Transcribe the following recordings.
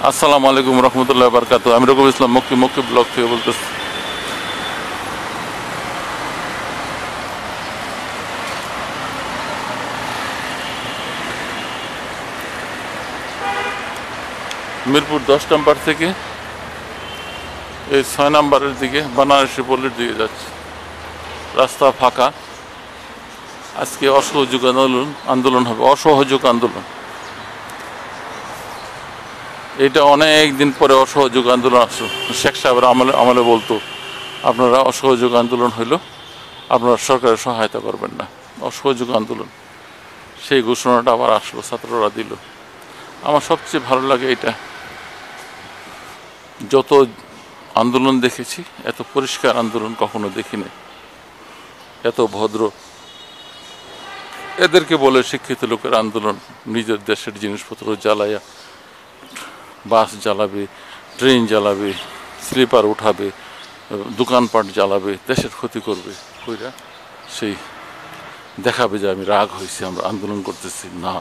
আসসালামু আলাইকুম রহমতুল্লাহ বারকাতু। আমি রকম ইসলাম মক্কি মক্কি ব্লগ থেকে বলতেছি। মিরপুর 10 নম্বর থেকে এই 6 নম্বরের দিকে বানারসি পল্লীর দিকে যাচ্ছে। রাস্তা ফাঁকা। আজকে অসহযোগ আন্দোলন হবে, অসহযোগ আন্দোলন। এটা অনেক দিন পরে অসহযোগ আন্দোলন আসলো। শেখ সাহেবের আমলে বলতো আপনারা অসহযোগ আন্দোলন হইল আপনারা সরকারের সহায়তা করবেন না, অসহযোগ আন্দোলন। সেই ঘোষণাটা আবার আসলো, ছাত্ররা দিল। আমার সবচেয়ে ভালো লাগে এটা, যত আন্দোলন দেখেছি এত পরিষ্কার আন্দোলন কখনো দেখিনি, এত ভদ্র। এদেরকে বলে শিক্ষিত লোকের আন্দোলন। নিজের দেশের জিনিসপত্র জ্বালায়া বাস জ্বালাবে, ট্রেন জ্বালাবে, স্লিপার উঠাবে, দোকানপাট জ্বালাবে, দেশের ক্ষতি করবে, কইরা সেই দেখাবে যে আমি রাগ হয়েছি, আমরা আন্দোলন করতেছি। না,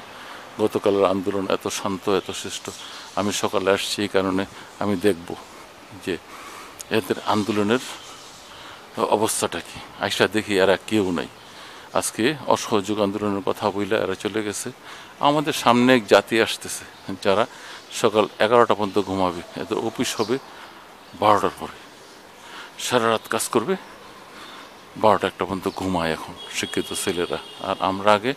গতকালের আন্দোলন এত শান্ত, এত শ্রেষ্ঠ। আমি সকালে আসছি এই কারণে আমি দেখব যে এদের আন্দোলনের অবস্থাটা কি। আইসা দেখি এরা কেউ নাই। আজকে অসহযোগ আন্দোলনের কথা বইলে এরা চলে গেছে। আমাদের সামনে এক জাতি আসতেছে যারা সকাল 11টা পর্যন্ত ঘুমাবে। এদের অফিস হবে 12টার পরে, সারা রাত কাজ করবে, 12টা-1টা পর্যন্ত ঘুমায় এখন শিক্ষিত ছেলেরা। আর আমরা আগে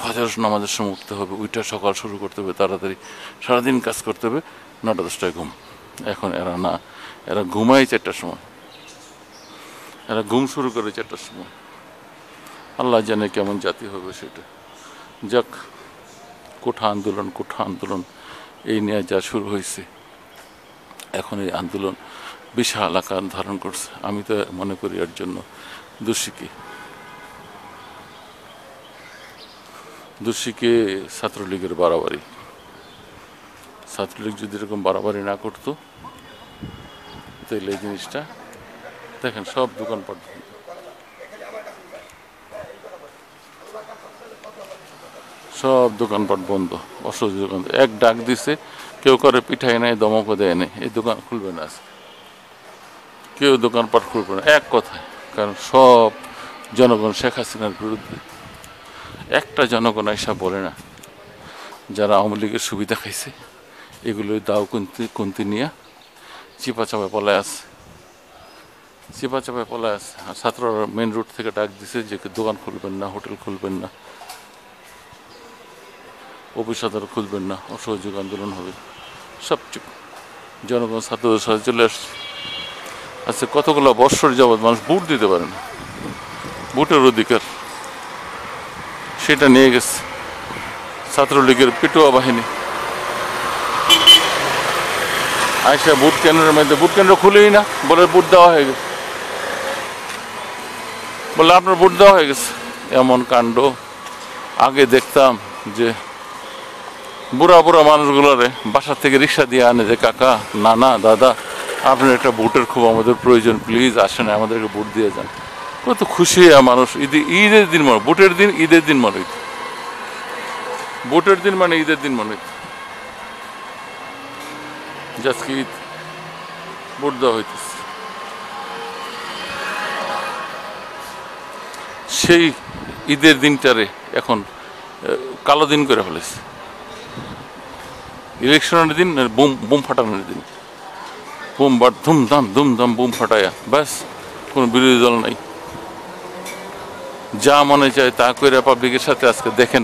ফজর নামাজের সময় উঠতে হবে, ওইটা সকাল শুরু করতে হবে তাড়াতাড়ি, সারাদিন কাজ করতে হবে, 9টা-10টায় ঘুম। এখন এরা না, এরা ঘুমায় 4টার সময়, এরা ঘুম শুরু করে 4টার সময়। আল্লাহ জানে কেমন জাতি হবে সেটা। যাক, কোঠা আন্দোলন এই নিয়ে যা শুরু হয়েছে, এখন এই আন্দোলন বিশাল আকার ধারণ করছে। আমি তো মনে করি এর জন্য দোষীকে ছাত্রলীগের বাড়াবাড়ি। ছাত্রলীগ যদি এরকম বাড়াবাড়ি না করতো তাহলে এই জিনিসটা দেখেন, সব দোকানপাট বন্ধ, অসহযোগ। এক ডাক দিছে, কেউ করে পিঠাই নাই, দমকও দেয় নাই, এই দোকান খুলবে না আজকে, কেউ দোকানপাট খুলবে না, এক কথায়। কারণ সব জনগণ শেখ হাসিনার বিরুদ্ধে। একটা জনগণ এসব বলে না যারা আওয়ামী লীগের সুবিধা খাইছে, এগুলোই দাও কুন্তি নিয়ে চিপা চাপায় পলায় আছে। আর ছাত্ররা মেন রোড থেকে ডাক দিছে যে দোকান খুলবেন না, হোটেল খুলবেন না, অফিস আদার খুলবেন না, অসহযোগ আন্দোলন হবে। সব চুপ। জনগণ ছাত্রদের সাথে চলে আসছে। আচ্ছা, কতগুলো বৎসর যাবৎ মানুষ ভোট দিতে পারে না, ভোটের অধিকার সেটা নিয়ে গেছে ছাত্রলীগের পেটুয়া বাহিনী। আইসা ভোট কেন্দ্রের মধ্যে, ভোট কেন্দ্র খুলেই না, বলে ভোট দেওয়া হয়ে গেছে, বলে আপনার ভোট দেওয়া হয়ে গেছে। এমন কাণ্ড আগে দেখতাম যে বুড়া মানুষগুলোরে বাসা থেকে রিক্সা দিয়ে আনে, যে কাকা, নানা, দাদা, আপনার একটা ভোটের খুব আমাদের প্রয়োজন, প্লিজ আসেন, আমাদেরকে ভোট দিয়ে যান। কত খুশি মানুষ। ঈদের দিন মনে, ভোটের দিন ঈদের দিন মনে হইত, ভোটের দিন মানে ঈদের দিন মনে হইত। আজকে ঈদ, ভোট দেওয়া হইতেছে। সেই ঈদের দিনটারে এখন কালো দিন করে ফেলেছে। ইলেকশনের দিন, বোম ফাটানোর দিন, ধুমধাম বোম ফাটায়া ব্যাস, কোনো বিরোধী দল নাই, যা মনে চায় তা করে পাবলিকের সাথে। আজকে দেখেন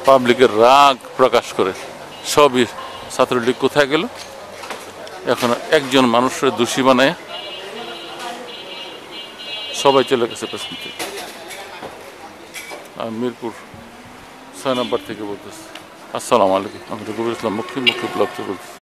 পাবলিকের রাগ প্রকাশ করে। সবই ছাত্রলীগ কোথায় গেল? এখন একজন মানুষের দোষী বানায় সবাই চলে গেছে পেছন থেকে। আমি মিরপুর 6 নম্বর থেকে বলতেছি। আসসালামু আলাইকুম, আমি রকম ইসলাম মক্কি ব্লগ থেকে বলতেছি।